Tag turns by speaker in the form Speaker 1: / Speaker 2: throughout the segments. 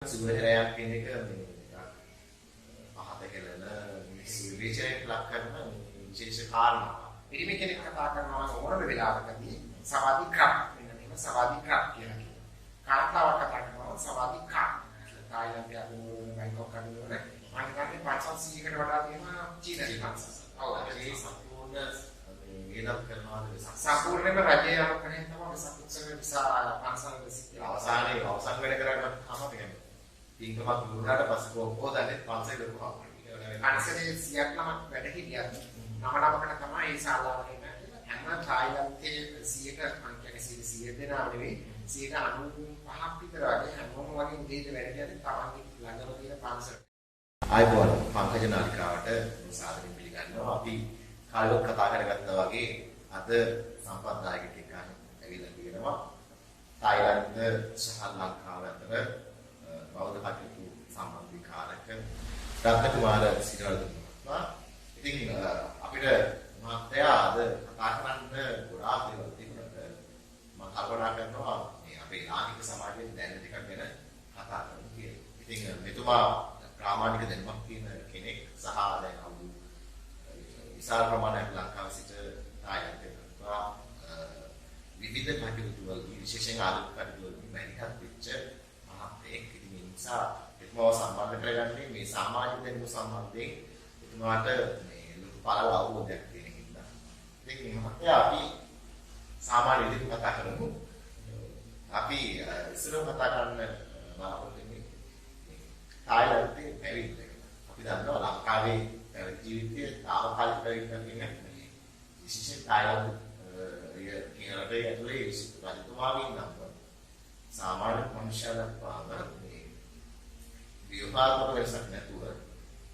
Speaker 1: සුවහෙරයක් කියන එක මේ පහත කෙලන විචේක ලක් කරන විශේෂ කාරණා. පිරිමි කෙනෙක් කතා කරනවා නම් ඕනම වෙලාවකදී සවාදිකා වෙන මේව සවාදිකා කියලා කියනවා. කාන්තාවක් කතා කරනවා සවාදිකා. තායිලන්තයේ අනුරෝධන බයිකොක් අනුරෝධන අනිවාර්යයෙන් 500කට වඩා තියෙනවා චීන විභාගස. ඔව් ඒ සම්පූර්ණ වේදම් කරනවා සම්පූර්ණයෙන්ම රජයේ අනුකරණය තමයි සතුත්සව විසා පන්සල් සිද්ධ අවසානයේ අවසන් වැඩ කරගන්න තමයි කියන්නේ. ඉංගමක් දුන්නාට පස්සේ කොහොමද දැන් පන්සල් ලකුවා. පන්සලේ 100ක් නම වැඩ හිටියත් නමකට තමයි ඒ ශාලාවට එන්නේ. හැම තායිලන්තයේ 100ක මං කියන්නේ 100 දෙනා නෙවෙයි 95ක් විතර වගේ හැමෝම වගේ දෙයක වැඩ කියන්නේ තමන්ගේ ළඟම තියෙන පන්සල. ආයිබෝන් පංකජ නාලිකාවට සාදරයෙන් පිළිගන්නවා. අපි කාලයක් කතා කරගත්තා වගේ අද සම්පත්දායක ටිකක් ඇවිල්ලා තියෙනවා. තායිලන්ත සහ ලංකාව අතර බෞද්ධ කටයුතු සම්බන්ධීකාරක රත්න කුමාර සිරල්තුමා. ඉතින් අපිට මහත්තයා අද කතා කරන්න ගොඩාක් දේවල් තිබුණාට මම කල්පනා කරනවා මේ අපේ ලාංකික සමාජයේ දැනෙන ටිකක් ගැන කතා කරමු කියලා. ඉතින් මෙතුමා ප්‍රාමාණික දැනුමක් තියෙන කෙනෙක් සහ දැන් අවුරුදු විශාල ප්‍රමාණයක් ලංකාවේ සිට තායිලන්තයට කරා විවිධ කටයුතු වලදී විශේෂයෙන් ආර්ථික කටයුතු වලදී මැදිහත් වෙච්ච මහත්මයෙක්. ඉතින් ඒ නිසා එතුමාව සම්බන්ධ කරගන්නේ මේ සමාජික දැනුම සම්බන්ධයෙන් එතුමාට මේ ලොකු පළල අවබෝධයක් තියෙන හින්දා. ඉතින් මේ මහත්තයා අපි සාමාන්‍ය විදිහට කතා කරමු. අපි ඉස්සරහ කතා කරන්න බලාපොරොත්තු වෙන්නේ තායිලන්තයේ පැවිද්ද. අපි දන්නවා ලංකාවේ ජීවිතයේ තාවකාලික පැවිද්දක් කියන්නේ විශේෂයෙන් තායිලන්ත කියන රටේ ඇතුලේ රජතුමාගේ නම් සාමාන්‍ය මනුෂ්‍යයෙක් වගේ මේ ව්‍යවහාරක වෙනසක් නැතුව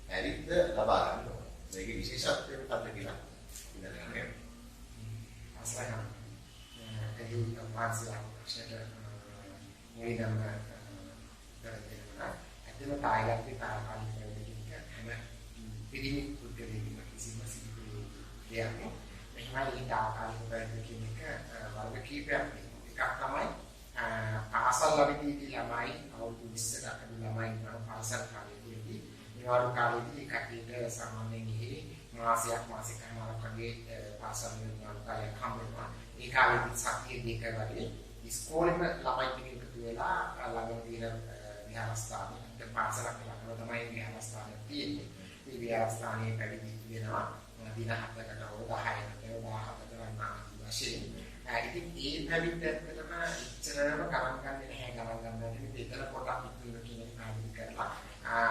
Speaker 1: ඇරිද්ද ලබා ගන්නවා. ඒකේ විශේෂත්වය මොකක්ද කියලා ඉඳලා ගන්න. අසලහන් ඒ මානසික ක්ෂේත්‍රය මොනිනම් කරදෙනවා. ඇත්තම තායිලන්තේ තායිලන්ත කියන්නේ හැම පිළිමි පුද්ගලයෙක්ම කිසිම සිදුවීමක් කියන්නේ එහෙමයි ඒ තායිලන්ත කියන එක වර්ග කීපයක් එකක් තමයි පාසල් ලබිදී ළමයි අවුරුදු 20කට අඩු ළමයි නම් පාසල් කාලේදී නිවාඩු කාලේදී කටියට සාමාන්‍යයෙන් ගිහි මාසිකමාරක් වගේ පාසල් නිවාඩු කාලයක් හම්බෙනවා. ඒ කාලේදී සතිය දෙක වගේ ඉස්කෝලේම ළමයි ටික එකතු වෙලා ළඟම තියෙන විහාරස්ථානයේ පාසලක් ළඟම තමයි විහාරස්ථානය තියෙන්නේ. මේ විහාරස්ථානයේ පැවිදි වෙනවා දින 7කට හෝ 10කට 17කට වගේ වශයෙන්. ඉතින් ඒ පැවිද්දටම ඉච්චරම ගණන් ගන්නේ නැහැ. ගණන් ගන්නට විතර කොටක් ඉතුරු කියන කාර්යය කරලා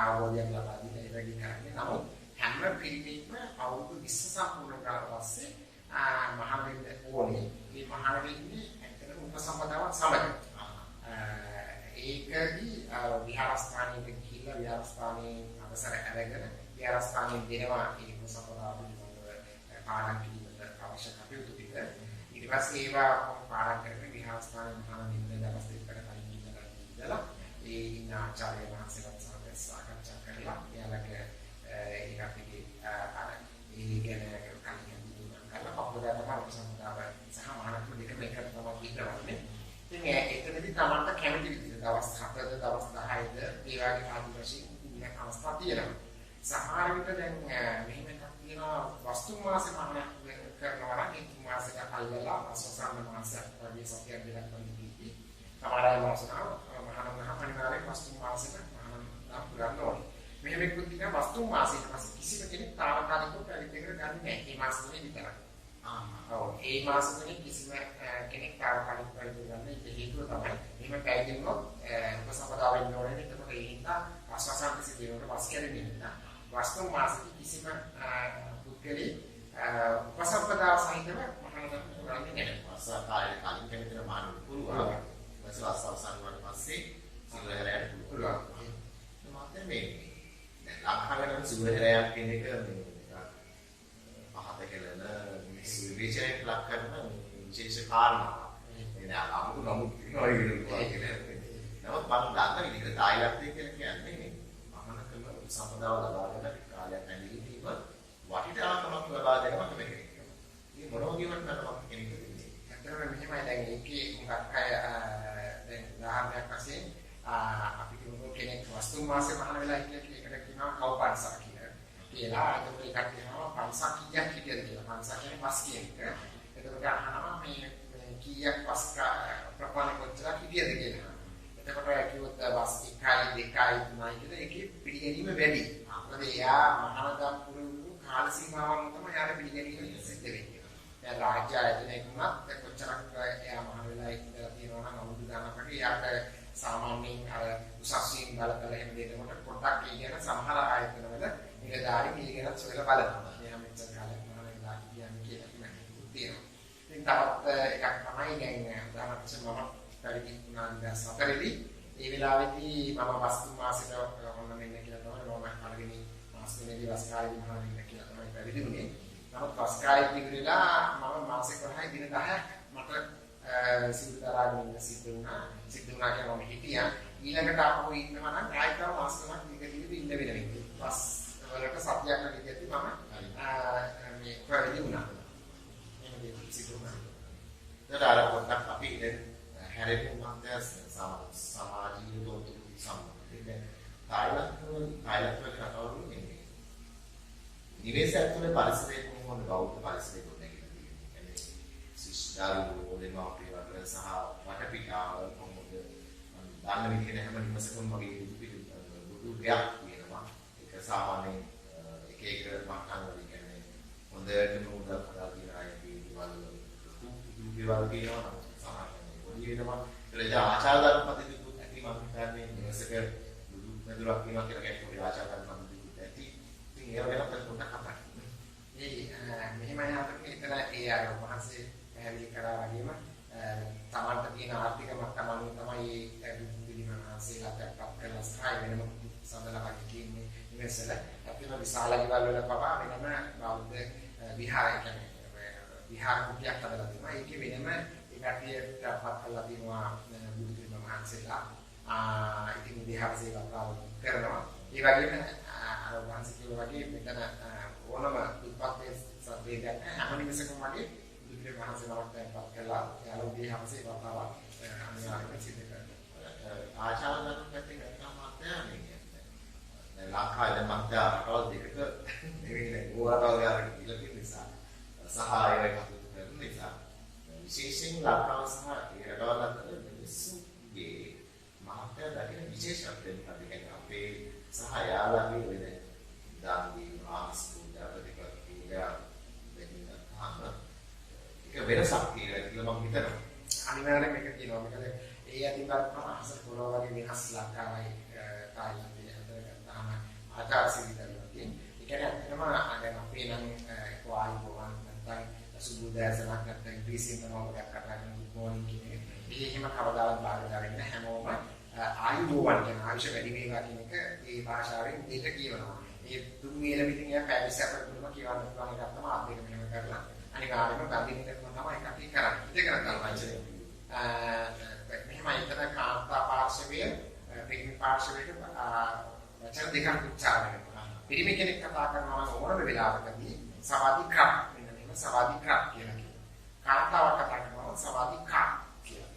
Speaker 1: අවබෝධයක් ලබා දෙන්න ඒ වගේ කරන්නේ. නමුත් හැම පිළිමයක්ම අවුරුදු 20 සම්පූර්ණ කරලා පස්සේ මහා වෙන්න ඕනේ. මේ මහා වෙන්නේ ඇත්තටම උපසම්පදාවක් සමග. ඒකදී විහාරස්ථානයේ ගිහිල්ලා විහාරස්ථානයේ අවසර අරගෙන විහාරස්ථානයේ දෙනවා ඒ උපසම්පදාව පිළිබඳව පාඩම් කිරීමට අවශ්‍ය කටයුතු ටික. ඊට පස්සේ ඒවා පාඩම් කරගෙන විහාරස්ථානයේ මහා වෙන්න දවස් දෙකකට කලින් ඉඳලා ඒ ඉන්න ආචාර්ය මහසෙවත් සාකච්ඡා කරලා එයාලගේ ඒ කට්ටියගේ ඒ ගැන කලින් අපෝදා තමයි උපසම්පදාව සහ මානසික දෙකම එකට තමයි ඉඳවන්නේ. ඉතින් එතනදී තමන්ට කැමති විදිහට දවස් 7ද දවස් 10ද ඒ වගේ ආදි වශයෙන් ඉන්න අවස්ථා තියෙනවා. සමහර විට දැන් මෙහෙම එකක් තියෙනවා වස්තු මාසෙ මහානක් කරනවා නම් ඒ මාසෙක කල්ලා අසසන්න මාසයක් වගේ සතියක් දෙකක් වගේ සමහර අය මාසනා මහානම අනිවාර්යෙන් වස්තු මාසෙක මහානම පුරන්න ඕනේ. මෙහෙම එක්කුත් තියෙනවා වස්තු මාසෙක පස්සේ කිසිම කෙනෙක් තාවකාලිකව පැවිදි කරගන්නේ නැහැ. මේ මාසෙදී විතරයි. ඔව් ඒ මාසෙදී කිසිම කෙනෙක් තාවකාලිකව පැවිදි කරගන්න ඒක හේතුව තමයි එහෙම පැවිදි වුණොත් උපසම්පදාව වෙන්න ඕනේ. එතකොට ඒ හින්දා ආස්වාසන්ත සිදුවීමකට පස් කැරෙන්නේ නැහැ. වස්තු මාසෙදී කිසිම පුද්ගලෙ උපසම්පදාව සහිතව මහානම පුරන්නේ නැහැ. ආස්වා කාලේ කලින් කෙනෙකුට මහානම පුරුවා. වස්වාසව සංවර පස්සේ සිංහලයට පුළුවන්. මම මේ ලංකාවේ සුවහෙරයක් කියන එක පහත කෙලන විචේක ලක් කරන විශේෂ කාරණා. එනේ අමුතු නමුත් කියනවා කියලා. නමුත් මම දන්න විදිහට තායිලන්තය කියලා කියන්නේ මහාන කළ සම්පදාව ලබාගෙන කාලයක් ඇවිල්ලා වටිනාකමක් ලබා දෙනවා තමයි කියන්නේ. මේ මොනවා කියවත් නටමක් කෙනෙක් දෙන්නේ. ඇත්තටම මෙහෙමයි දැන් ඒකේ මොකක් අය දැන් උදාහරණයක් වශයෙන් අපි කියමු කෙනෙක් වස්තු මාසේ මහාන වෙලා එකට කියනවා කව්පන්සා කියලා. කියලා ඒක එකට කියනවා පන්සා කීයක් කියලාද කියලා. පන්සා කියන්නේ පස් කියන එක. එතකොට අහනවා මේ කීයක් පස් ප්‍රමාණය කොච්චර කියලාද කියලා. එතකොට කිව්වොත් වස් 1යි 2යි 3යි කියලා ඒකේ පිළිගැනීම වැඩි. මොකද එයා මහානගම් පුරුදු කාල සීමාවන් තමයි යාට පිළිගැනීම සිද්ධ වෙන්නේ. දැන් රාජ්‍ය ආයතනයක වුණත් කොච්චරක් එයා මහාන වෙලා ඉඳලා තියෙනවා නම් අවුරුදු ගණනකට එයාට සාමාන්‍යයෙන් අර උසස්යෙන් බලකල එහෙම දෙනකොට පොඩ්ඩක් කියන සමහර ආයතනවල නිලධාරි මේකෙන් සොයලා බලනවා. මෙයා මෙච්චර කාලයක් මහාන වෙලා කියන්නේ කියලා තියෙනවා. ඉතින් තවත් එකක් තමයි දැන් උදාහරණයක් මම පරිදි උනාන්දා සතරේදී ඒ වෙලාවේදී මම වස්තු මාසෙට ඔන්න මෙන්න කියලා තමයි මම පළවෙනි මාසෙදී වස් කාලේ මහාන වෙන්න කියලා තමයි පරිදි උනේ. නමුත් වස් කාලේ ඉවරලා මම මාසෙක 10 දින 10ක් මට සිද්ධාරාගෙන ඉන්න සිද්ධ වුණා කියලා මම හිතියා. ඊළඟට ආපහු ඉන්නවා නම් ආයෙත් මාස 3ක් දිගට ඉන්න වෙන වෙන්නේ. වස් වලට සතියක් විදිහට මම මේ පරිදි වුණා. එහෙම දෙයක් සිද්ධ වුණා. ඒතර පොඩ්ඩක් අපි හැරෙන්න මන්දය සමාජීය දෝතු සම්බන්ධයෙන් තායිලන්ත කතාවරු ඉන්නේ. නිවේශ ඇතුලේ පරිසරයේ කොහොමද බෞද්ධ පරිසරයේ ගොඩනැගෙන්නේ? ශිෂ්ටාරු දෙමාපිය වගේ සහ වටපිටාව කොහොමද දන්න විදිහට හැම නිවසකම වගේ බුදු ගයක් වෙනවා. ඒක සාමාන්‍යයෙන් එක එක මට්ටම් වල කියන්නේ හොඳට නෝදා හදලා තියෙන අය දේවල් කියනවා. වෙනවා ඒ ආචාර ධර්ම පද්ධතියකුත් ඇති මම හිතන්නේ නිවසක බුදු මෙදුරක් වෙනවා කියලා කියන්නේ ආචාර ධර්ම පද්ධතියකුත් ඇති. ඉතින් ඒව ගැන පොඩ්ඩක් කතා කරමු. මෙහෙමයි අපිට එතන ඒ අර වහන්සේ පැහැදිලි කරා වගේම තමන්ට තියෙන ආර්ථික මට්ටම අනුව තමයි ඒ බුදු පිළිමහන්සේලාට පත් කරලා සහාය වෙනම සඳහන් වගේ කියන්නේ නිවසල. අපිට විශාල ගෙවල් වල පවා වෙනම බෞද්ධ විහාරයක් කියන්නේ විහාර කුටියක් හදලා තියෙනවා. ඒකේ වෙනම කටියට පත් කරලා තියෙනවා බුදු පිළිම මහන්සියලා. ඉතින් විහාර සේවාව කරනවා. ඒ වගේම අර වහන්සේ කියනවා වගේ මෙතන ඕනම උත්පත්ති සත්‍යයක් හැම නිවසකම වගේ බුදු පිළිම මහන්සියලාට පත් කරලා යාළුවෝ විහාර සේවාව අනිවාර්යයෙන්ම සිදු කරනවා. ආචාර ධර්ම පැත්තෙන් ගත්තම දැන් ලංකාවේ මන්ට රටවල් දෙකක නෙවෙයි ඕරටවල් යාර කියලා තියෙන නිසා සහායය කටයුතු කරන නිසා විශේෂයෙන් ලංකාව සහ ඒ රටවල් අතර මිනිස්සුගේ මහත්ය දකින විශේෂත්වය මොකක්ද කියන්නේ අපේ සහ යාළුවන්ගේ වෙන දානදී ආස්පූජා ප්‍රතිපත්තිය දෙන්න ඒක වෙනසක් කියලා මම හිතනවා. අනිවාර්යයෙන් මේක කියනවා. මොකද ඒ අතිපත් අහස පොළොව වගේ වෙනස් ලංකාවයි තායිලන්තයේ අතර ගත්තාම ආචාර සිරිතනවා කියන්නේ. ඒ කියන්නේ ඇත්තටම දැන් අපේ නම් කොයි බොවන් නැත්නම් සුබෝදෑසනක් නැත්නම් ඉංග්‍රීසියෙන් තමයි කතා කරන්නේ good morning කියන්නේ. මේකෙම කවදාවත් බාහිර වෙන්නේ හැමෝම ආයුබෝවන් කියන ආයුෂ වැඩි වේවා කියන එක ඒ භාෂාවෙන් දෙක කියනවා. ඒ තුන් වේල පිටින් එයා පැවිසි අපිටම කියවන්න පුළුවන් එකක් තමයි ආදේක මෙහෙම කරලා අනිවාර්යයෙන්ම බඳින්න තමයි කටි කරන්නේ. ඒක කරලා වචනේ. මෙහෙමයි එතන කාන්තා පාර්ශවයේ පිරිමි පාර්ශවයට වචන දෙකක් උච්චාරණය කරනවා. පිරිමි කෙනෙක් කතා කරනවා නම් ඕනම වෙලාවකදී සවාදිකා සවාදිකා කියලා කියනවා. කාන්තාවක් කතා කරනවා සවාදිකා කියලා.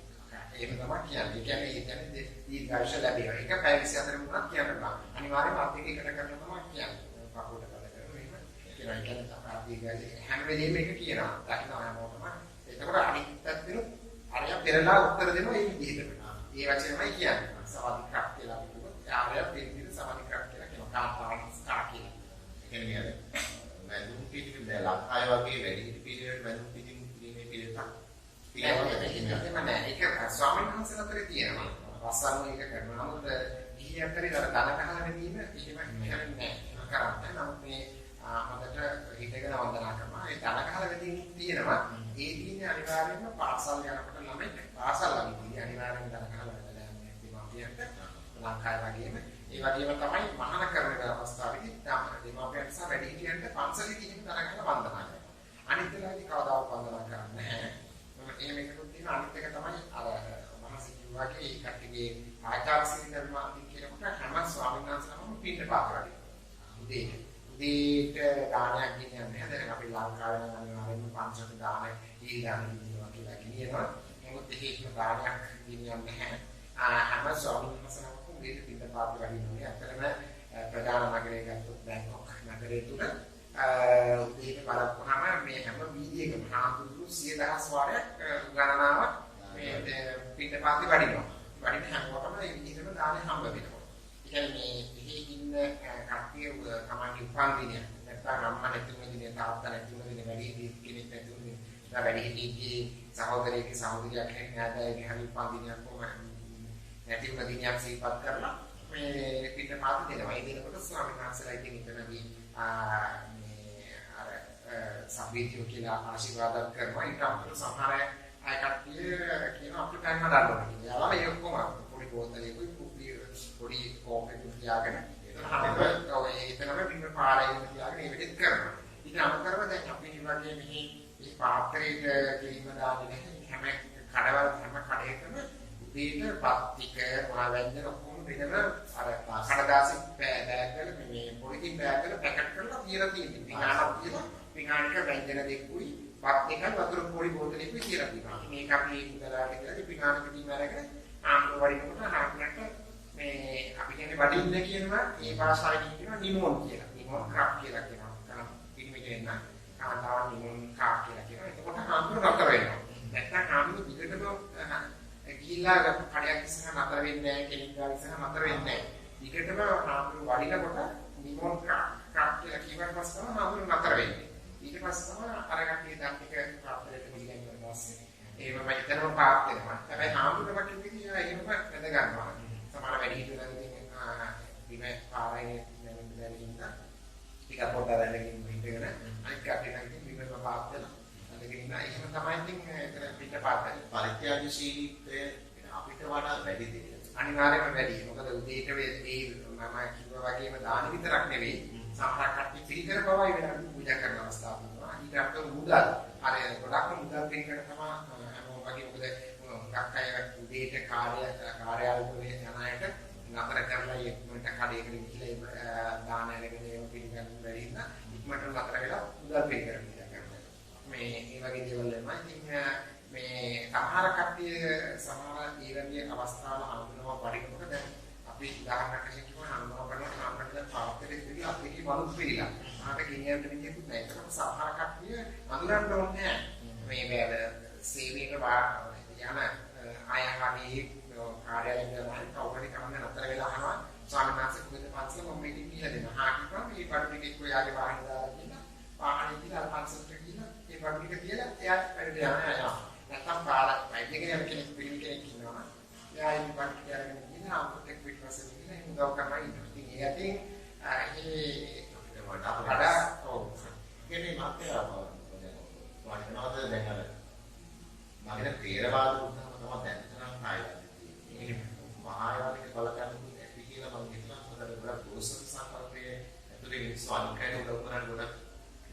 Speaker 1: ඒක තමයි කියන්නේ. ඒ කියන්නේ දීර්ඝායුෂ ලැබෙනවා. ඒක පැය 24 වුණත් කියන්න බෑ. අනිවාර්යයෙන්ම අත් දෙක එකට කරලා තමයි කියන්නේ. පපුවට කතා කරනවා එහෙම. කියනවා කියන්නේ තමයි දීර්ඝායුෂ හැම වෙලෙම ඒක කියනවා. දකින්න හැමෝටම. ඒකවල අනිත් පැත්තෙන් අරය පෙරලා උත්තර දෙනවා ඒ විදිහටම. ඒ වචනමයි කියන්නේ. සවාදිකා කියලා කිව්වොත් ආරය පිළිවිද සවාදිකා කියලා කියනවා. කාන්තාවක් කියලා. ඒ කියන්නේ මැදුම් පිටින් දැන් ලංකාවේ වගේ වැඩි හිටි පිළිවෙල මැදුම් පිටින් මේ පිළිවෙලක් තියෙනවා. ඒක ස්වාමීන් වහන්සේලා අතරේ තියෙනවා. රස්සාවල එක කරනවා. නමුත් ගිහි අතරේ අර දන කහලා ගැනීම එහෙම නැහැ. කරන්නේ. නමුත් මේ හොඳට හිතගෙන වන්දනා කරනවා. ඒ දන කහලා ගැනීම තියෙනවා. ඒ කියන්නේ අනිවාර්යයෙන්ම පාසල් යනකොට ළමයි පාසල් ළමයි අනිවාර්යයෙන්ම දන කහලා වැදලා යන්නේ දෙමාපියන්ට. ලංකාවේ වගේම ඒ වගේම තමයි මහාන කරන අවස්ථාවේදී දෙමාපියන් සහ වැඩිහිටියන්ට පන්සලේ ගිහින් තරගල වන්දනා කරනවා. අනිත් වෙලාවේදී කවදාවත් වන්දනා කරන්නේ නැහැ. එහෙම එකකුත් තියෙනවා. අනිත් එක තමයි අර මහසි කිව්වාගේ කට්ටියගේ ආචාර සිරිතර්ම කියනකොට හැම ස්වාමීන් වහන්සේලාම පින්න පාත්‍රාදී. උදේට දානයක් ගෙනියන්නේ නැහැ. දැන් අපි ලංකාවේ නම් අනිවාර්යෙන්ම පන්සලට දාන ඊළඟ දිනවා කියලා කියනවා. නමුත් ඒකේ දානයක් ගෙනියන්නේ නැහැ. හැම ස්වාමීන් වහන්සේලාම උදේට පින්න පාත්‍රාදී නෝනේ පරිසරය තුළ උදේට බලපුවාම මේ හැම වීදියේකම හාමුදුරුවෝ 100,000 වාරයක් ගණනාවක් මේ පිටපාති වඩිනවා. වඩින හැමෝටම මේ විදිහටම දානේ හම්බ වෙනවා. ඒ කියන්නේ මෙහි ඉන්න කට්ටිය තමයි උපන් දිනය. නැත්නම් අම්මා නැතුන දිනේ තාත්තා නැතුන දිනේ වැඩි කෙනෙක් නැතුන දිනේ වැඩි හිටියේ සහෝදරයෙක් සහෝදරියක් කෙනෙක් නෑදෑයෙක් හරි උපන් දිනයක් කොහොම නැති වුණ දිනයක් සිහිපත් කරලා මේ පිටපාත දෙනවා. ඒ දෙනකොට ස්වාමීන් වහන්සේලා ඉතින් එතනදී මේ අර සම්පීතිය කියලා ආශිර්වාද කරනවා. ඊට අමතරව සමහර අය කට්ටිය කියන අපිට කයිම දානවා. යාළුවා ඒ ඔක්කොම පොඩි බෝතලෙකුයි පොඩි කෝපෙකුත් තියාගෙන එතනම පිට පාරේ තියාගෙන ඒ විදිහට කරනවා. ඊට අමතරව දැන් අපි වගේ මෙහි මේ පාත්‍රයට කිරීම දාන්නේ හැම කඩවල් හැම කඩේකම උදේට පත් ටික මා වැන්දන ඔක්කොම වෙනම අර කඩදාසි බෑග් වල මේ පොලිතින් බෑග් වල පැකට් කරලා තියලා තියෙනවා. පිඟානක් තියලා පිඟානක වැන්දන දෙකුයි පත් එකක් වතුර පොඩි බෝතලෙකුයි තියලා තියෙනවා. මේක අපි ඉඳලාට කියලා පිඟානකදී අරගෙන ආම්ල වඩිනකොට ආම්ලට මේ අපි කියන්නේ වඩින්න කියනවා ඒ භාෂාවෙන් කියනවා නිමෝන් කියලා. නිමෝන් ක්‍රාප් කියලා කියනවා. පිළිමිට එන්න කාන්තාව නිමෝන් ක්‍රාප් කියලා කියනවා. එතකොට ආම්ල නතර වෙනවා. නැත්නම් ආම්ල දිගටම ගිහිල්ලා කඩයක් ඉස්සරහ නතර වෙන්නේ නැහැ කෙනෙක් ගාව ඉස්සරහ නතර වෙන්නේ නැහැ. ඊකටම හාමුදුරු වඩිනකොට නිමෝන් ක්‍රාප් කියලා කියවට පස්සේ තමයි හාමුදුරු නතර වෙන්නේ. ඊට පස්සේ තමයි අරගන්නේ දත් ටික ප්‍රාප්තයට පිළිගන්න පස්සේ ඒවම ඉතරම පාත් වෙනවා. හැබැයි හාමුදුරුවෝ වගේ විදිහ එහෙම වැද ගන්නවා. සමහර වැඩි හිටියලා ඉතින් බිම පාරේ නැවෙන්න බැරි හින්දා ටික පොඩ්ඩක් දැනගෙන ඉඳගෙන අනිත් කට්ටියට ඉතින් බිමම පාත් වෙනවා. එහෙම තමයි ඉතින් එතන පිටපාත පරිත්‍යාගශීලීත්වය අපිට වඩා වැඩි දෙයක්. අනිවාර්යයෙන්ම වැඩි. මොකද උදේට මේ මම කිව්වා වගේම දාන විතරක් නෙවෙයි සමහර කට්ටිය පිළිකර බවයි වෙනත් පූජා කරන අවස්ථාවක් තියෙනවා. ඊට අමතරව මුදල් අර ගොඩක් මුදල් පිළිකර තමයි හැමෝම වගේ මොකද ගොඩක් අය උදේට කාර්යාලවල යන අයට නතර කරලා ඉක්මනට කඩේකට ගිහිල්ලා දාන අරගෙන ඒව පිළිගන්න බැරි ඉන්න ඉක්මනට නතර වෙලා මුදල් පිළිකර මේ මේ වගේ දේවල් වෙනවා. ඉතින් මේ සමහර කට්ටිය සමහර ඊළඟ අවස්ථාවල හඳුනනවා පරිණතකොට දැන් අපි උදාහරණයක් වශයෙන් කියනවා හඳුනනවා කරනවා අපිට පාත්‍රයේ ඉතිරි අපේ බලුත් පිළිලා. ආට ගෙනියන්න විදිහකුත් නැහැ. ඒකම සමහර කට්ටිය හඳුනන්න ඕනේ මේ බෑල සේවයට යන අයහාගේ කාර්යාලයෙන් යන කවුරුහරි කමන්න නතර වෙලා අහනවා ස්වාමීන් වහන්සේ කුමද පන්සල මම මේක කියලා දෙනවා. හාකිනවා මේ බඩු ටික එක්ක යාගේ වාහන දාලා කියලා වාහනේ කියලා අර පන්සලට ගිහින් ඒ බඩු ටික තියලා එයාට වැඩ යනවා. නැත්තම් පාරක් වෛද්‍යකරයෙක් කෙනෙක් පිළිමි කෙනෙක් ඉන්නවා. එයා ඒ බඩු ටික අරගෙන ගිහින් ආපුටෙක් පිටපස්සේ ගිහින් උදව් කරනවා ඉන්නවා. ඉතින් ඒ අතින් වඩා කියන්නේ මාත්‍යා වඩනවද දැන් අර මගේ තේරවාද උත්සාහ තමයි දැන් තරම් ආයතනයේ මහායානික බලකන්නේ ඇති කියලා මම හිතනවා. මොකද ගොඩක් දෝෂ සංකල්පයේ ඇතුලේ මිනිස්සු අනිකයට උදව් කරන ගොඩක්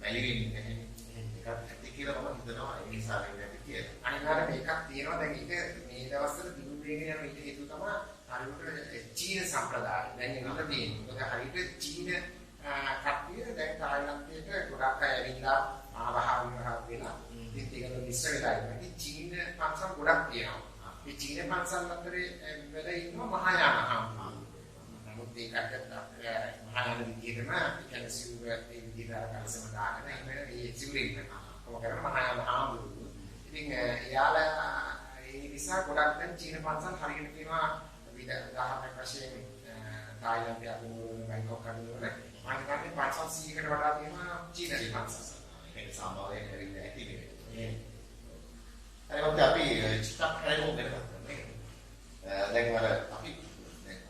Speaker 1: මැලිවින්නේ නැහැ. ඒකත් ඇති කියලා මම හිතනවා. ඒ නිසා මේක කියලා. අනිවාර්යයෙන් මේකක් තියෙනවා. දැන් ඒක මේ දවස්වල දිනු වේගෙන යන විදිහ හේතුව තමයි හරියට චීන සම්ප්‍රදාය. දැන් ඒකට තියෙන්නේ. මොකද හරියට චීන කට්ටිය දැන් තායිලන්තයට ගොඩක් අය ඇවිල්ලා ආවහාවිහාව වෙලා ඉතින් ඒකට මිශ්‍ර වෙලා ඉන්නවා. ඉතින් චීන පන්සල් ගොඩක් තියෙනවා. මේ චීන පන්සල් අතරේ වෙල ඉන්නවා මහායාන හාමුදුරුවෝ. නමුත් ඒකට මහායාන විදිහටම කියන්නේ සිවුර ඒ විදිහට කලසම දාගෙන මේ සිවුරින් කොහොම කරන මහායාන හාමුදුරුවෝ. ඉතින් එයාලා ඒ නිසා ගොඩක් දැන් චීන පන්සල් හරියට කියනවා උදාහරණයක් වශයෙන් තායිලන්තයේ අනුර බැංකොක් අනුර මානකන්නේ 500කට වඩා තියෙනවා චීන පන්සල්. ඒක සම්භාවයෙන් හරියට ඇති වෙන්නේ. ඒකත් අපි චිත්තක් කරගෙන ගන්නවා. දැන් වල අපි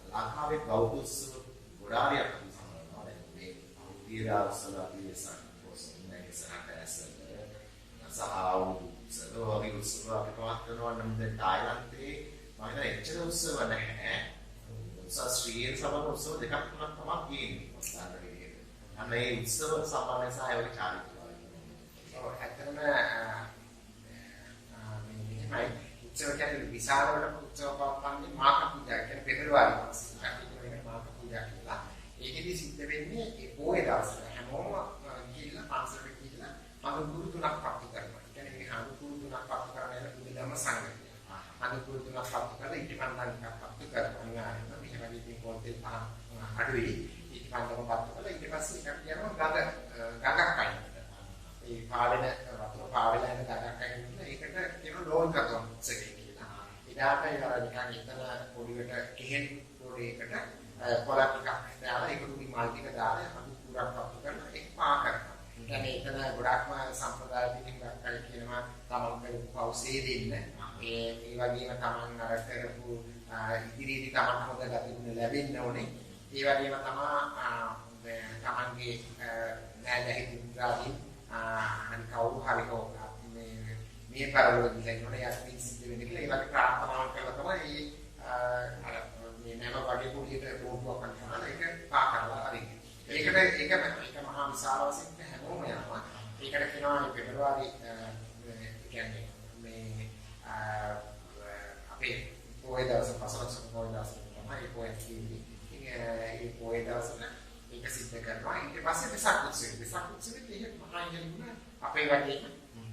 Speaker 1: ලංකාවේ බෞද්ධ උත්සව ගොඩාරියක් අපි සමරනවා. දැන් මේ අවුරුද්දේ උත්සව අපි සම්පූර්ණ ඉස්සරහට ඇස්සල සහ වගේ උත්සව අපි පවත්වනවා. නම් දැන් තායිලන්තයේ මම හිතන්නේ එච්චර උත්සව නැහැ. උත්සව ශ්‍රීයෙන් සමග උත්සව දෙකක් තුනක් තමයි තියෙන්නේ. අන්න ඒ උත්සව සම්බන්ධ සහ ඒ වගේ චාරිත්‍රාක්. ඇත්තටම මේ උත්සව කියන්නේ විශාලවට උත්සව පවත්වන්නේ මාක පූජා කියන්නේ පෙබරවාරි මාසයේ මාක පූජා කියලා. ඒකෙදි සිද්ධ වෙන්නේ ඒ පොයේ දවසට හැමෝම ගිහිල්ලා පන්සලට ගිහිල්ලා අනුගුරු තුනක් පත්තු කරනවා. කියන්නේ මේ අනුගුරු තුනක් පත්තු කරන බුදුදහම සංගමය. අනුගුරු තුනක් පත්තු කරලා ඉටිපන්දන් එකක් පත්තු කරනවා. අනිවාර්යයෙන්ම මේ වගේ පොතේ පහ අඩුයි. ඊට පන්දම පත්තු කළා. ඊට පස්සේ එකක් කියනවා ගඟක් අයින්ද. ඒ පාවෙන වතුර පාවෙලා යන ගඟක් අයින්ද. ඒකට කියනවා ලෝහිතතොන් සෙකේ කියලා. ඉදාට ඒ නිකන් ඉතන පොඩියට කෙහෙල් පොඩියකට පොලක් ටිකක් දාලා ඒක දුරි මල් ටික දාලා අඳු පුරක් පත්තු කරලා ඒක පා කරනවා. يعني එතන ගොඩක්ම සම්ප්‍රදාය පිටින්ගක් අය කියනවා තමන් කරපු පෞසේ දෙන්න. ඒ වගේම තමන් අර කරපු ඉදිරියේදී තමන් හොද ගතිගුණ ලැබෙන්න ඕනේ. ඒ වගේම තමයි තමන්ගේ නෑදැයි දුරාදී අනිත් කවුරු හරි මේ පරලෝක දිලයිනේ යක්තින් සිද්ධ වෙන්නේ කියලා ඒ වගේ ප්‍රාර්ථනා කරලා තමයි අර මේ නම වගේ පොඩියට රෝඩුවක් කරනවා ඒක පා කරලා අරින්නේ. ඒක මහා විශාල වශයෙන් හැමෝම යනවා. ඒකට කියනවා මේ පෙබරවාරි කියන්නේ මේ අපේ පොයේ දවස් පසළොස්වක පොයේ දවස් තමයි පොයේ කියන්නේ. ඒ පොයේ දවසට ඒක සිද්ධ කරනවා. ඊට පස්සේ වෙසක් උත්සවය ඒක මහා ඉංග්‍රීසියෙන් අපේ වගේ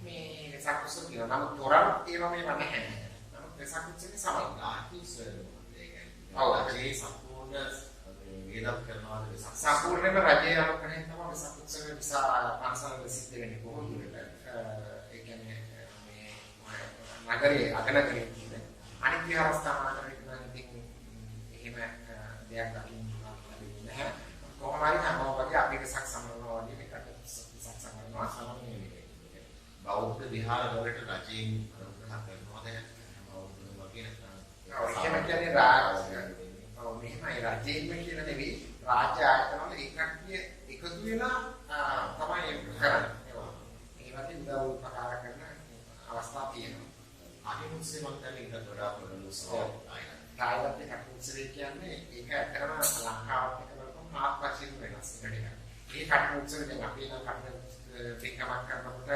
Speaker 1: මේ වෙසක් උත්සව කියනවා. නමුත් තොරල් ඒවා මේ නැහැ. නමුත් වෙසක් උත්සවේ සමග ඒ සම්පූර්ණ වේදම් කරනවා වෙසක් සම්පූර්ණයෙන්ම රජයේ අනුකරණය තමයි වෙසක් උත්සවයේ විසා පන්සල් සිද්ධ වෙන්නේ බොහෝ දුරට. ඒ කියන්නේ මේ නගරයේ අගනගරයේ තියෙන අනිත් විහාරස්ථානවල ඉන්න ඉතින් එහෙම දෙයක් දකින්න ලැබෙන්නේ නැහැ. කොහොම හරි හැමෝම වගේ අපි වෙසක් සමරනවා වගේ මේකට වෙසක් සමරනවා සමරන්නේ බෞද්ධ විහාර වලට රජයෙන් අනුග්‍රහ කරනවා දැන් හැමෝම වගේ නැත්නම් එහෙම කියන්නේ මෙහෙමයි රජයෙන් කියලා නෙවෙයි රාජ්‍ය ආයතන වල එකක්ිය එකතු වෙලා තමයි කරන්නේ. ඒ වගේ උදව් උපකාර කරන අවස්ථා තියෙනවා. අනිමුස්සේ මම දැන් ඉන්න වඩා පොඩ්ඩක් තායිලන්තේ කටුස්සේ කියන්නේ ඒක ඇත්තටම ලංකාවත් එක්ක බලපුවම ආත්පසින් වෙනස් වෙනවා. මේ කටුස්සේ දැන් අපි නම් කටුස්සේ පිටකමක් කරනකොට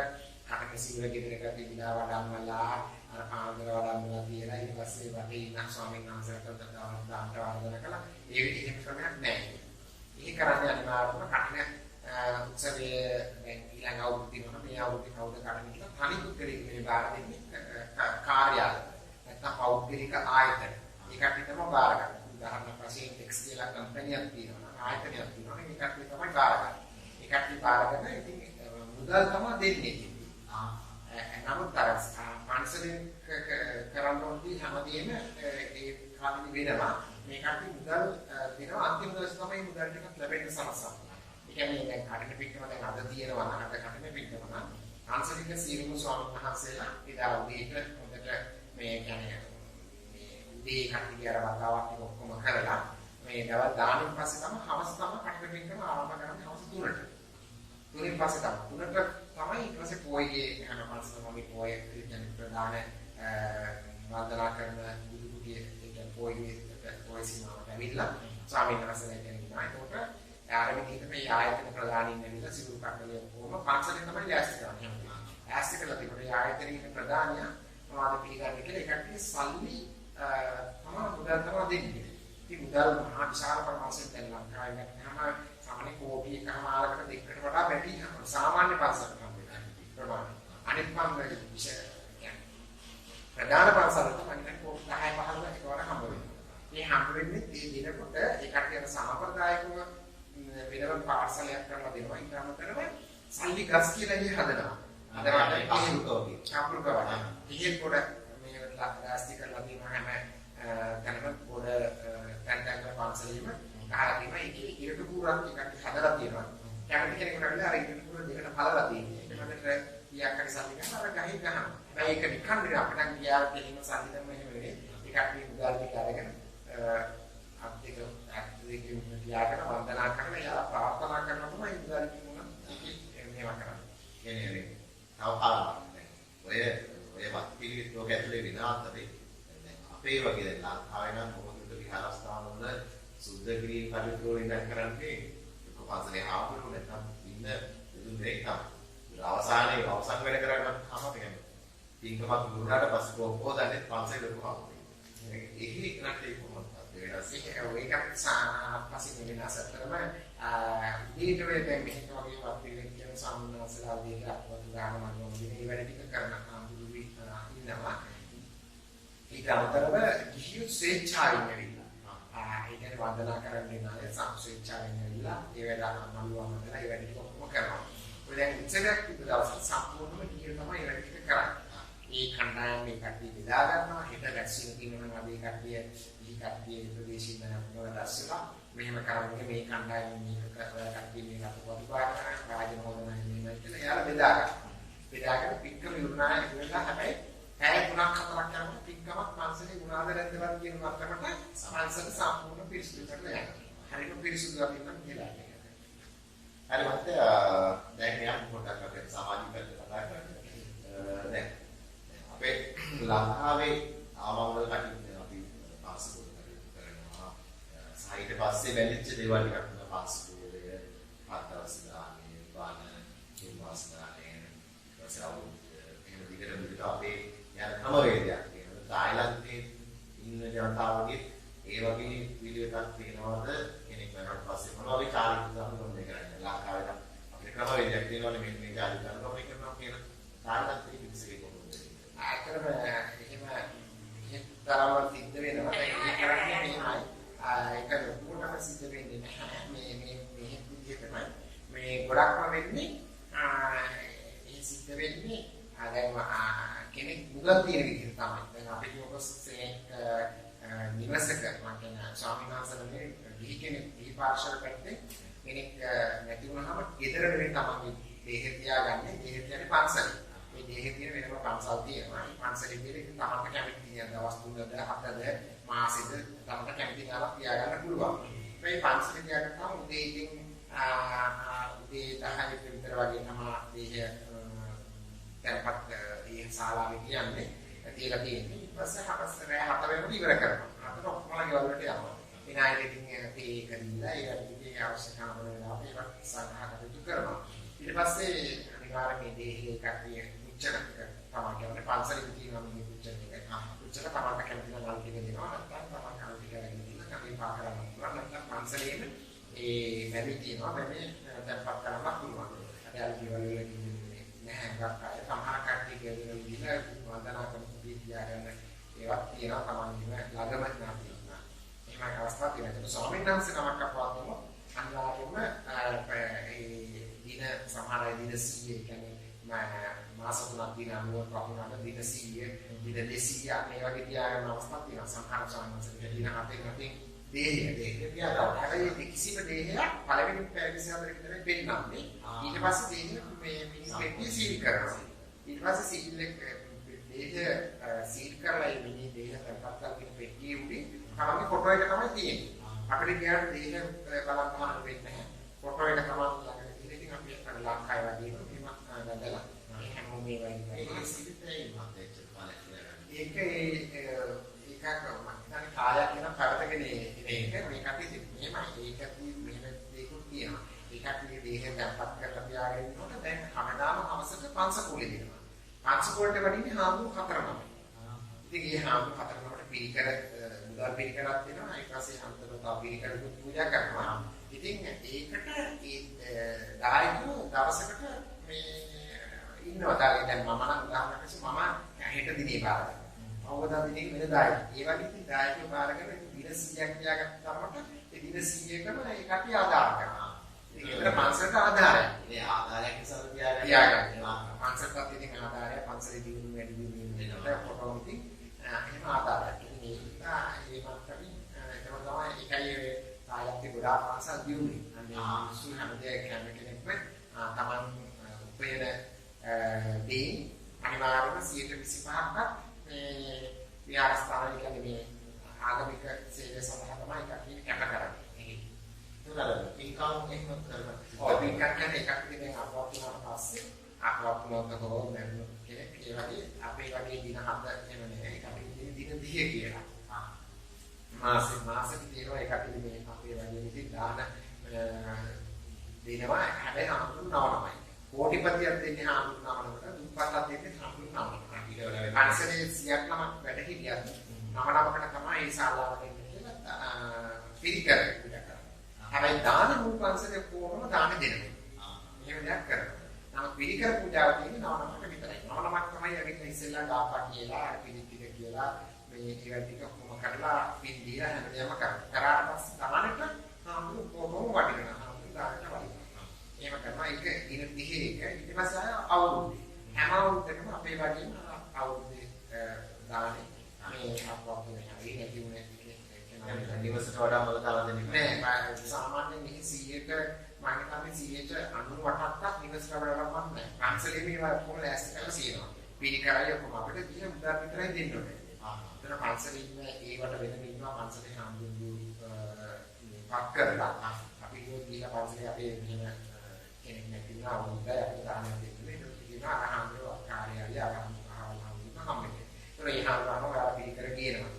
Speaker 1: කටුස්සේ ගෙදරක තිබිලා වඩම්මලා අර පාන්දර වඩම්මලා තියලා ඊට පස්සේ වටේ ඉන්න ස්වාමීන් වහන්සේලාට දාන්න ආරාධනා කළා. ඒ විදිහට ක්‍රමයක් නැහැ. ඒක කරන්නේ අනිවාර්යයෙන්ම කටින උත්සවයේ දැන් ඊළඟ අවුරුද්දේ මේ අවුරුද්දේ කවුද කඩන කියලා තනි පුද්ගලෙක් මේ බාර දෙන්නේ කාර්යාලය. නැත්නම් පෞද්ගලික ආයතන. ඒකට තමයි බාර ගන්න. උදාහරණයක් වශයෙන් ටෙක්ස් කියලා කම්පැනියක් තියෙනවා. ආයතනයක් තියෙනවා. ඒකට තමයි බාර ගන්න. ඒකට බාර ගන්න ඉතින් මුදල් තමයි දෙන්නේ. නමුත් අර මානසික කරනෝදී හැමදේම ඒ කාලෙදි වෙනවා. මේකට මුදල් දෙනවා අන්තිම දවසේ තමයි මුදල් ටිකක් ලැබෙන්න සලසන්නේ. ඒ කියන්නේ දැන් කඩන පිටකම දැන් අද තියෙනවා නම් අද කඩන පිටකම ආංශනික සීලමු ස්වාමීන් වහන්සේලා එදා උදේට හොඳට මේ කියන්නේ මේ උදේ කට්ටිය අර වතාවක් ටික ඔක්කොම කරලා මේ දවල් දානින් පස්සේ තමයි හවස තමයි කඩන පිටකම ආරම්භ කරන්නේ හවස 3ට. 3න් පස්සේ තමයි 3ට තමයි ඊට පස්සේ පොයේ යන පස්සේ තමයි පොයේ කියන්නේ ප්‍රධාන වන්දනා කරන බුදු කුටියේ කියන්නේ පොයේ සීමාවට ඇවිල්ලා ස්වාමීන් වහන්සේලා කියනවා. ඒකට ආරම්භිකව මේ ආයතන ප්‍රධානීන් ඇවිල්ලා සිවුරු කට්ටලිය කොහොම පන්සලෙන් තමයි ලෑස්ති කරන්නේ. ලෑස්ති කළා තිබුණේ ආයතනයේ ප්‍රධානියා මොනවද පිළිගන්නේ කියලා ඒකට සල්ලි තමයි මුදල් තමයි දෙන්නේ. ඉතින් මුදල් මහා විශාල ප්‍රමාණයක් දැන් ලංකාවේ ගත්තාම සාමාන්‍ය කෝටි එකමාරකට දෙකකට වඩා වැඩි සාමාන්‍ය පන්සලකට ප්‍රමාණය. අනිත් මම විශේෂ ප්‍රධාන පන්සලට මම කෝටි 10 15 එකවර හම්බ වෙනවා. මේ හම්බ වෙන්නේ මේ දිනකොට ඒකට යන සාම්ප්‍රදායිකව වෙනම පාර්සලයක් කරලා දෙනවා. ඊට අමතරව සල්ලි ගස් කියලා ඉන්නේ හදනවා. අදවට කාපුරුකවයි. ඉහිල් පොඩ මේ ලාස්ටි කරලා දෙනවා හැම තැනම පොඩ තැන් පන්සලෙම ගහලා තියෙනවා. ඒකේ ඉරට පුරක් එකක් හදලා තියෙනවා. කැමති කෙනෙකුට අර ඉරට පුර දෙකට පළලා තියෙනවා. ඒකට කියක් හරි සල්ලි ගන්න අර ගහින් ගහනවා. හැබැයි ඒක නිකන් නේ අපිට ගියාට එහෙම සල්ලි දැම්ම එහෙම වෙන්නේ. ඒකට මේ මුදල් ටික අරගෙන අත්‍යක ඇක්ටිවිටි යාකට වන්දනා කරලා යා ප්‍රාර්ථනා කරනවා තමයි මුදල් කිව්වනම් ඒක මේවා කරන්නේ. කියන්නේ තව කාලයක් ඔය වත් පිළිවිත් ලෝක ඇතුලේ විනාශතරේ දැන් අපේ වගේ දැන් ලංකාවේ නම් මොකද විහාරස්ථාන වල සුද්ධ කිරීම පරිපූර්ණ ඉඳන් කරන්නේ කොහොමද ආපුරු නැත්නම් ඉන්න දුන් දෙයක් තමයි. අවසානයේ අවසන් වැඩ කරගන්න තමයි කියන්නේ. තින්කමක් දුන්නාට පස්සේ කොහොමද පන්සල් ලොකුවා. ඒකේ කනටේ කොහොමද ඒකත් පස්සේ වෙනස් අතරම ඊට වෙලෙන් මෙහෙම වගේ වත් පිළිවෙල කියන සම්මාසලා දෙක අතවතු ගන්න මම මේ වැඩ ටික කරන ආඳුරු ඉන්නවා. ඊට අමතරව කිසියම් ස්වේච්ඡාවෙන් වෙන්න. ඒක කියන්නේ වන්දනා කරන්නේ නැහැ සංසුච්චාවෙන් ඇවිල්ලා ඒ වැඩ අමල්ුවම කරලා ඒ වැඩ ටික ඔක්කොම කරනවා. ඔය දැන් ඉස්සරහට තිබ්බ දවස් සම්පූර්ණයෙන්ම ටික තමයි ඒ වැඩ ටික කරන්නේ. ඒ කණ්ඩායම මේ කට්ටිය බෙදා ගන්නවා. හෙට වැක්සින් තියෙනවා නම් අපි කට්ටිය ප්‍රදේශින් යනවා දැස්සලා මෙහෙම කරන්නේ මේ කණ්ඩායම මේක කට්ටිය මේක අපවතුපාන රාජ්‍ය මොහොතයි මේ කියලා එයාලා බෙදා ගන්නවා. බෙදාගෙන පිටකම යුණා කියලා හැබැයි ඇය 3-4ක් කරනවා පිටකමක් පන්සලේ ගුණාදරෙන්දවත් කියන මට්ටමට පන්සල සම්පූර්ණ පිරිසිදු කරලා යනවා. හරියට පිරිසිදු අපිට කියලා. හරි මහත්තයා දැන් මෙයා පොඩ්ඩක් අපේ සමාජික පැත්ත කතා කරන්නේ. දැන් අපේ ලංකාවේ ආමංගල කටයුතු අපි පාසල් කරනවා. සාහිත්‍ය පස්සේ වැලිච්ච දේවල් ටිකක් තමයි පාසලේ පාතරස්දානේ වාන කිම්වාස්දානේ වසාවු එහෙම දිගට අපේ යන ක්‍රමවේදයක් තියෙනවා. තායිලන්තයේ ඉන්න ජනතාවගේ ඒ වගේ පිළිවෙතක් තියෙනවද කෙනෙක් මරණට පස්සේ මොනවා විචාරිත සම්බන්ධ කරන්නේ ලංකාවේ අපේ ක්‍රමවේදයක් තියෙනවනේ මේ ජාති කරනවා කරනවා කියන තායිලන්තයේ පිළිසෙක කොහොමද? ආකරම එහෙම තරවල් සිද්ධ වෙනවා. ඒක කරන්නේ මෙහෙමයි. ඒක ලොකුටම සිද්ධ වෙන්නේ නැහැ. මේ විදිහටමයි. මේ ගොඩක්ම වෙන්නේ ඒ සිද්ධ වෙන්නේ කෙනෙක් මුදල් තියෙන විදිහට තමයි. දැන් අපි ඔබසේ නිවසක මම කියන ස්වාමීන් වහන්සේලා ගිහි කෙනෙක් ගිහි පාර්ශව පැත්තේ කෙනෙක් නැති වුණාම ගෙදර නෙවෙයි තමයි දෙහෙ තියාගන්නේ. දෙහෙ කියන්නේ පන්සල. මේ දෙහෙ තියෙන වෙනම පන්සල් තියෙනවා. මේ පන්සලේ තියෙන තමන්ට කැමති තියෙන දවස් 3ද 7ද මාසෙද තමන්ට කැමති කාලක් තියාගන්න පුළුවන්. මේ පන්සලේ තියාගත්තාම උදේ ඉතින් උදේ 10 විතර වගේ තමයි දෙහෙ දැන්පත් ඒ ශාලාවේ කියන්නේ තියලා තියෙන්නේ. ඊට පස්සේ හවස රෑ 7 වෙනකොට ඉවර කරනවා. අතන ඔක්කොම ගෙවල් වලට යනවා. විනායක ඉතින් ඒක දීලා ඒ වගේ අවශ්‍ය කරන වෙලාවට ඒක සාකච්ඡා කරනවා. ඊට පස්සේ අනිවාර්යයෙන් මේ දෙහි කට්ටිය උච්චර තමයි කියන්නේ පන්සලේ තියෙනවා මේ උච්චර එක. උච්චර තමයි කැමති නම් ටික දෙනවා. නැත්නම් තමයි කැමති කරගෙන ඉන්න කටේ පා කරන්න පුළුවන්. නැත්නම් පන්සලේම ඒ වැඩි තියෙනවා. වැඩි දැන්පත් කරන්න පුළුවන්. අර ගෙවල් වල නැහැ ගත්තාය සමහර කට්ටිය කියන විදිහට වන්දනා කරන පිටියාගෙන ඒවත් තියෙනවා තමයි ළඟම නැතිනවා. එහෙම අවස්ථා තියෙනවා. ස්වාමීන් වහන්සේ නමක් අපවත්වම අනිවාර්යයෙන්ම ඒ දින සමහර දින 100 කියන්නේ මාස 3ක් දින 90 වුණාට දින 100 දින 200 මේ වගේ තියාගෙන අවස්ථා තියෙනවා. සමහර ස්වාමීන් වහන්සේ දින 7 දෙහිය තියාගන්න. හැබැයි කිසිම දෙහියක් පළවෙනි පැය 24 විතර පෙන්නන්නේ. ඊට පස්සේ දෙහිය මේ මිනිස්සුන්ගේ සීල් කරනවා. ඊට පස්සේ සීල් එක දෙහිය සීල් කරලා මේ මිනිහ දෙහිය තත්පත් කරගෙන පෙට්ටිය උඩින් තමයි ෆොටෝ එක තමයි තියෙන්නේ. අපිට කියන්නේ දෙහිය බලන්න හම්බ වෙන්නේ නැහැ. ෆොටෝ එක තමයි ළඟට ඉතින් අපි ලංකාවේ වගේ මේක ගඳලා හැමෝම මේ වගේ ඒක සිද්ධයි මත ඒක ඒකක් කාලයක් වෙන පැවතගෙන ඒක මේකට මෙහෙමයි ඒකත් මෙහෙම දෙකුත් තියෙනවා. ඒකත් මේ දේහය දැන්පත් කරලා තියාගෙන ඉන්නකොට දැන් හැමදාම හවසට පංසකූලේ දෙනවා. පංසකූලට වඩින්නේ හාමුදුරු 4 නමයි. ඉතින් ඒ හාමුදුරු 4 නමට පිළිකර මුදල් පිළිකරක් දෙනවා. ඊට පස්සේ අන්තරව තව පිළිකරකුත් පූජා කරනවා. ඉතින් ඒකට ඒ දායකයෝ දවසකට මේ ඉන්නවා. දැන් මම නම් උදාහරණයක් මම හෙට දිනේ බාරගන්නවා. අවබෝධ දිනේ වෙන දායක. ඒ වගේ ඉතින් දායකයෝ බාරගෙන දින 100ක් තියාගත්ත තරමට ඒ දින 100කම ඒ කටි ආදාර කරනවා. ඒකට පන්සලට ආදාරයක්. මේ ආදාරයක් නිසා තියාගන්න. පන්සලට ඉතින් ආදාරය පන්සලේ දිනු වැඩි දිනු වෙනවා. ෆොටෝ ඉතින් එහෙම ආදාරයක්. ඉතින් ඒ මත්තමින් ඒක තමයි ඒකයි තායත්තේ ගොඩාක් පන්සල් දිනුනේ. අනේ සුන් හැමදේ කෙනෙක්ම තමන් උපයන දේ අනිවාර්යයෙන්ම 125ක් මේ විහාරස්ථාන කියන්නේ මේ ආගමික සේවය සඳහා තමයි කටයුතු කැප කරන්නේ. ඒක ඉන්කම් එහෙම කරනවා. ඔය ඉන්කම් කියන්නේ එකක් විදිහෙන් අපවත් වුණාට පස්සේ අපවත් වුණොත් කොහොමද කියන්නේ ඒ වගේ අපේ වගේ දින 7 එහෙම නෙවෙයි කටයුතු දින 10 කියලා. මාසෙක තියෙනවා ඒකට මේ අපේ වගේ ඉතින් දාන දෙනවා හැබැයි හඳුන්වනවාමයි. කෝටිපතියක් දෙන්නේ හඳුන්වනවට දුප්පත්ක් දෙන්නේ හඳුන්වනවට. පන්සලේ 100ක් නමක් වැඩ හිටියත් නමකට තමයි ඒ ශාලාවට එන්නේ කියලා පිළිකර පුජා කරනවා. හැබැයි දාන මුල් පන්සලේ කොහොමද දාන දෙන්නේ? එහෙම දෙයක් කරනවා. නමුත් පිළිකර පූජාව තියෙන්නේ නමකට විතරයි. නමක් තමයි ඇවිත් ඉස්සෙල්ලා ගාපා කියලා පිළිතික කියලා මේ ටික කොහොම කරලා පින් දීලා හැමදේම කරාට පස්සේ දානෙට ආම්බු කොහොම වටිනවා ආම්බු දානෙට වටිනවා එහෙම කරනවා ඒක දින 30 එක ඊට පස්සේ අවුරුද්දේ හැම අවුරුද්දකම අපේ වගේම අවුරුද්දේ දානේ මේ අපවපුනේ හරි නැති උනේ නිවසට වඩා මොකද දාලා දෙන්නේ නෑ සාමාන්‍යයෙන් මේ 100ක මම හිතන්නේ 98ක් නිවසට වඩා ලබන්නේ නෑ පන්සලේ මේවා කොහොමද ඇස් කරලා සීනවා පිළිකරයි ඔක්කොම අපිට දින මුදල් විතරයි දෙන්න ඕනේ එතන පන්සලේ ඉන්න ඒවට වෙනම ඉන්නවා පන්සලේ හම්බුතු පක් කරලා අපි ගිහින් පන්සලේ අපේ මෙහෙම කෙනෙක් නැතිනවා වුණා අපිට දාන්න දෙන්නේ ඒක කියනවා අහම්බෝ කාර්යාලය අහම්බෝ හම්බෙන්නේ ඒ හම්බුනම ඔයාලා පිළිකර කියනවා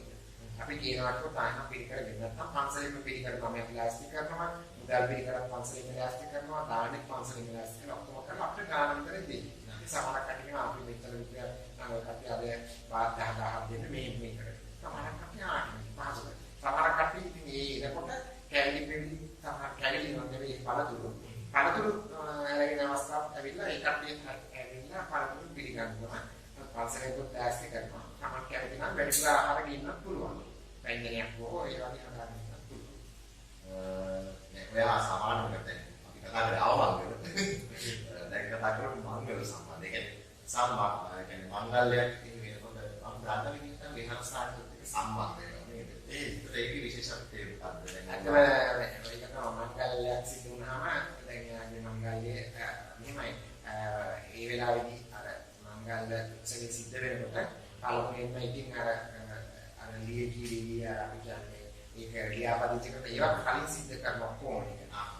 Speaker 1: අපි කියනවාට තාම පිළිකර දෙන්න නැත්නම් පන්සලෙම පිළිකර තමයි අපි ප්ලාස්ටික් කරනවා මුදල් පිළිකරත් පන්සලෙම ප්ලාස්ටික් කරනවා දානෙත් පන්සලෙම ප්ලාස්ටික් කරනවා ඔක්කොම කරලා අපිට ගාන විතරයි දෙන්නේ සමහර කට්ටිය අපි මෙතන විතර නම් ඔය කට්ටිය අද වාත් 10000ක් දෙන්න මේ කරේ සමහර කට්ටිය ආන්නේ පහසුයි සමහර කට්ටිය ඉතින් ඒ එනකොට කැලි පිළි සමහර කැලි නෙවෙයි පළතුරු අරගෙන අවස්ථාවක් ඇවිල්ලා ඒ කට්ටිය ඇවිල්ලා පළතුරු පිළිගන්නවා පන්සලේ ප්ලාස්ටික් කරනවා සමහර කැලි නම් වැඩිපුර ආහාර ගින්නත් පුළුවන් පැන්දනයක් හෝ ඒ වගේ හදාගන්න පුළුවන් ඔයා සමානව දැන් අපි කතා කරේ අවමංගල දැන් කතා කරමු මංගල සම්බන්ධ. ඒ කියන්නේ සම්මා කියන්නේ මංගල්‍යයක් කියන වෙනකොට මම දාන්න විදිහට විහාරස්ථානත් එක්ක සම්බන්ධ වෙනවා නේද? ඒකේ විශේෂත්වය මොකක්ද දැන්? ඒක තමයි මංගල්‍යයක් සිදු වුණාම දැන් යාගේ මංගල්‍යය මෙහෙමයි ඒ වෙලාවේදී අර මංගල්‍ය උත්සවය සිද්ධ වෙනකොට පළමුවෙන්ම ඉතින් අර ලියකිරි අපි කියන්නේ ඒක ලියාපදිංචි කරලා ඒවා කලින් සිද්ධ කරනවා කොහොමද?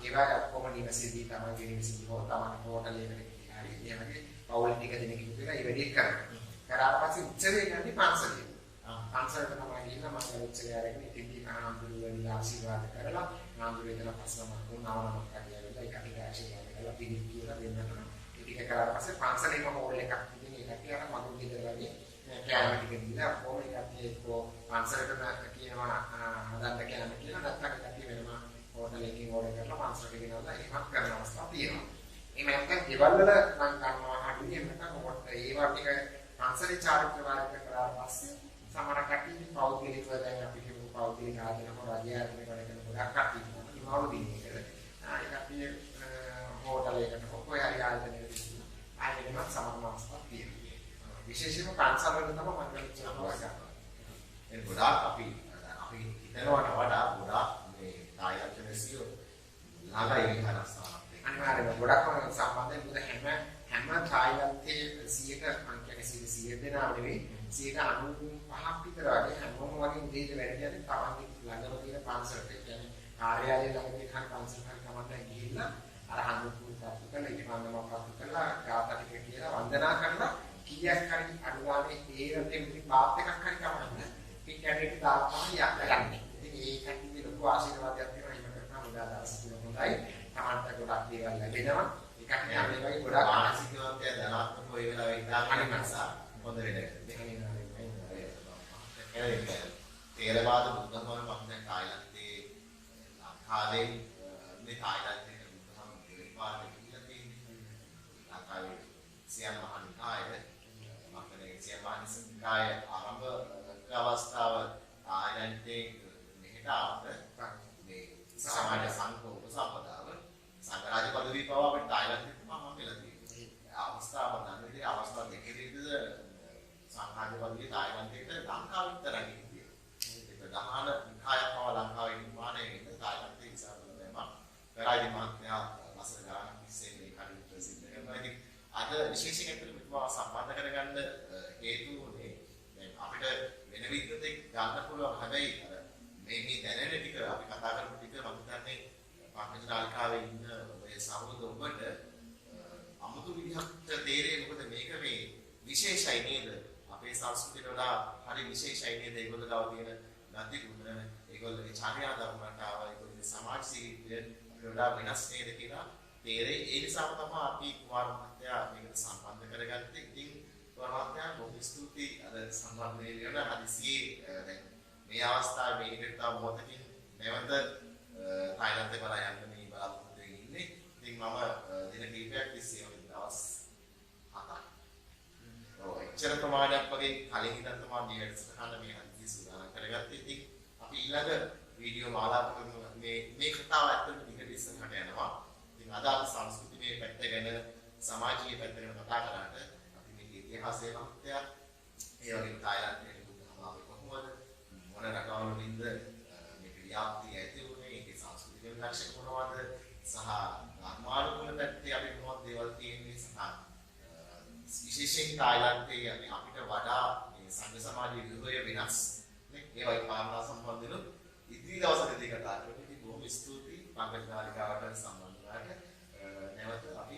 Speaker 1: ඒවා ඔක්කොම නිවසේදී තමයි නිවසේදී හෝ තමයි හෝටලයකට හරි එහෙමගේ පවුල් ටික දෙනෙක් ඉඳලා ඒ වැඩේ කරනවා. කරාට පස්සේ උත්සවය යන්නේ පන්සලේ. පන්සලට තමයි ගිහින් මම උත්සවය අරගෙන ඉතින් ආම්බුරුවන්ලා ආශිර්වාද කරලා ආම්බුරුවෙන්ලා පස්සම වුණාම කඩියලා ඒක අපිට ආශිර්වාද කරලා පිළිත් කියලා දෙන්නවා. ඒ ටික කරාට පස්සේ පන්සලේම හෝල් එකක් ඉතින් ඒකට යන මගුල් ගෙදර වගේ කෑම ටික දීලා කොහොම එකක් එක්කෝ පන්සලටම කියනවා හදන්න කෑම කියලා නැත්නම් කට්ටිය වෙනම හෝටල් එකකින් ඕඩර් කරලා පන්සලට ගෙනල්ලා එහෙමත් කරන අවස්ථා තියෙනවා. එහෙම නැත්නම් ගෙවල් වල මම ගන්නවා හඩුවේ එහෙම නැත්නම් මොකක්ද ඒවා ටික පන්සලේ චාරිත්‍ර වාරික කරලා පස්සේ සමහර කට්ටිය පෞද්ගලිකව දැන් අපි කියමු පෞද්ගලික ආධිනම රජයාත්මක වැඩ කරන ගොඩක් කට්ටිය ඉන්නවා. ඉමාරු දිනේ ඒ කට්ටිය හෝටල් එකකට කොහේ හරි ආයතනයකට ගිහින් ආයෙත් සමහර අවස්ථා තියෙනවා. විශේෂයෙන්ම පන්සල් වල තමයි මම ගන්නවා. ඒ ගොඩාක් අපි හිතනවට වඩා ගොඩාක් මේ තායිලන්ත රැසියෝ ළඟයි විහාරස්ථානත් එක්ක. අනිවාර්යයෙන්ම ගොඩක් සම්බන්ධයි. මොකද හැම තායිලන්තයේ 100ක මං කියන්නේ 100 දෙනා නෙවෙයි 95ක් විතර වගේ හැමෝම වගේ උදේට වැඩ යන්නේ තමන්ගේ ළඟම තියෙන පන්සලට. ඒ කියන්නේ කාර්යාලය ළඟ තියෙන පන්සලට තමයි ගිහිල්ලා අර හඳුන්වපු කරලා ඉතිමන්දම පත්තු කරලා ගාථා ටික කියලා වන්දනා කරලා කීයක් හරි අනුගාමී ඒ රටේ පාත් එකක් හරි කමන්න. මේ කැඩේට දාලා තමයි යන්නේ. ඉතින් ඒ කැඩේ ලොකු ආශිර්වාදයක් තියෙනවා. එහෙම කරනවා මුදා දවස් තුන හොඳයි. තමන්ට ගොඩක් දේවල් ලැබෙනවා. ඒකට මේ වගේ ගොඩක් ආශිර්වාදයක් ධනාත්මක ඔය වෙලාවේ ඉඳන් නිසා හොඳ වෙන්නේ. තේරවාද බුද්ධ ධර්ම මම දැන් තායිලන්තයේ ලංකාවේ මේ තායිලන්තයේ බුද්ධ ධර්ම දෙවිපාරේ කියලා තියෙන්නේ. ලංකාවේ සියම් මහනිකාය මම සියම් මහනිකාය ආරම්භ අවස්ථාව තායිලන්තයේ මෙහෙට ආවට මේ සමාජ සංඝ උපසම්පදාව සංඝරාජ පදවි පවා අපිට තායිලන්තයේ මම කියලා තියෙනවා. අවස්ථාව නැන්නේ අවස්ථා දෙකේදීද සංඝරාජ පදවිය තායිලන්තයේ ලංකාව විතරයි කියන්නේ. ඒක දහන නිකායක් පවා ලංකාවේ නිර්මාණය වෙන තායිලන්තයේ ඉස්සරහ දැම්මා. පෙරාජි මහත්මයා වසර ගානක් තිස්සේ මේ කටයුතු ප්‍රසිද්ධ කරනවා. ඉතින් අද විශේෂයෙන් අපිට මේවා සම්බන්ධ කරගන්න හේතු උනේ දැන් අපිට වෙන විදිහට ගන්න පුළුවන්. හැබැයි අර මේ දැනෙන ටික අපි කතා කරපු ටික මම හිතන්නේ පාකිස්තාන නාලිකාවේ ඉන්න ඔය සහෝදර ඔබට අමුතු විදිහට තේරෙන්නේ මොකද මේක මේ විශේෂයි නේද? අපේ සංස්කෘතියට වඩා හරි විශේෂයි නේද? ඒගොල්ලෝ ගාව තියෙන නැති ගුණ, ඒගොල්ලෝගේ චර්යා ධර්මතාව, ඒගොල්ලෝගේ සමාජශීලීත්වය අපිට වඩා වෙනස් නේද කියලා තේරෙයි. ඒ නිසාම තමයි අපි කුමාර මහත්තයා මේකට සම්බන්ධ කරගත්තේ. ඉතින් කුමාර මහත්තයා බොහොම ස්තුතියි අද සම්බන්ධ වෙන්න හදිසියේ දැන් මේ අවස්ථාවේ මේ විදිහට තව මොහොතකින් නැවත තායිලන්තේ බලා යන්න මේ බලාපොරොත්තු වෙමින් ඉන්නේ. ඉතින් මම දින කිහිපයක් තිස්සේ දවස් 7ක් එච්චර ප්‍රමාණයක් වගේ කලින් ඉඳන් තමයි මේ වැඩසටහන මේ ඉතින් සූදානම් කරගත්තේ. ඉතින් අපි ඊළඟ වීඩියෝ මාලාවක මේ කතාව ඇත්තටම දිගට ඉස්සරහට යනවා. ඉතින් අද අපි සංස්කෘතිමය පැත්ත ගැන සමාජීය පැත්ත ගැන කතා කරාට අපි මේ ඉතිහාසයේ මහත්ය ඒ වගේම තායිලන්තයේ බුද්ධාගම කොහොමද මොන රටවලින්ද මේ ව්‍යාප්තිය ඇති වුණේ ඒකේ සංස්කෘතික ලක්ෂණ මොනවද සහ ධර්මානුකූල පැත්තේ අපි මොනවද දේවල් තියෙන්නේ සහ විශේෂයෙන් තායිලන්තයේ අපිට වඩා මේ සංඝ සමාජයේ විහය වෙනස් නේ ඒ වගේ කාරණා සම්බන්ධව ඉදිරි දවසකදී කතා කරමු. ඉතින් බොහොම ස්තුතියි පංකජ නාලිකාවට සම්බන්ධ වුණාට නැවත අපි